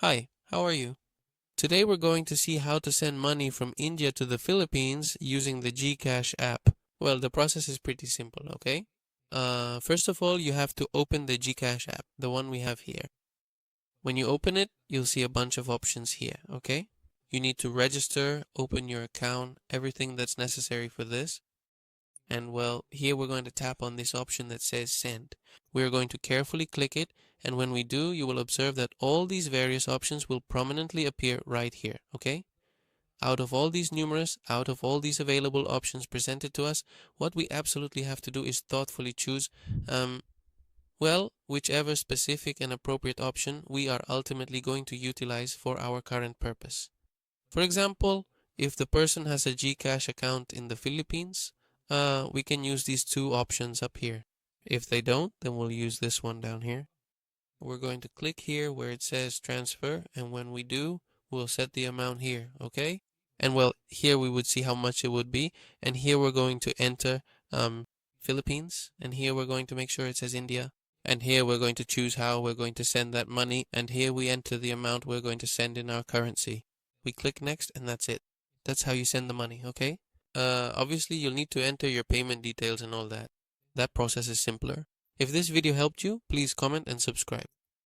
Hi, how are you? Today we're going to see how to send money from India to the Philippines using the GCash app. Well, the process is pretty simple, okay? First of all, you have to open the GCash app, the one we have here. When you open it, you'll see a bunch of options here, okay? You need to register, open your account, everything that's necessary for this. And well, here we're going to tap on this option that says send. We're going to carefully click it, and when we do, you will observe that all these various options will prominently appear right here, okay? Out of all these available options presented to us, what we absolutely have to do is thoughtfully choose, whichever specific and appropriate option we are ultimately going to utilize for our current purpose. For example, if the person has a GCash account in the Philippines, we can use these two options up here. If they don't, then we'll use this one down here. We're going to click here where it says transfer, and when we do, we'll set the amount here, okay? And well, here we would see how much it would be, and here we're going to enter Philippines, and here we're going to make sure it says India, and here we're going to choose how we're going to send that money, and here we enter the amount we're going to send in our currency. We click next, and that's it. That's how you send the money, okay? Obviously, you'll need to enter your payment details and all that. That process is simpler. If this video helped you, please comment and subscribe.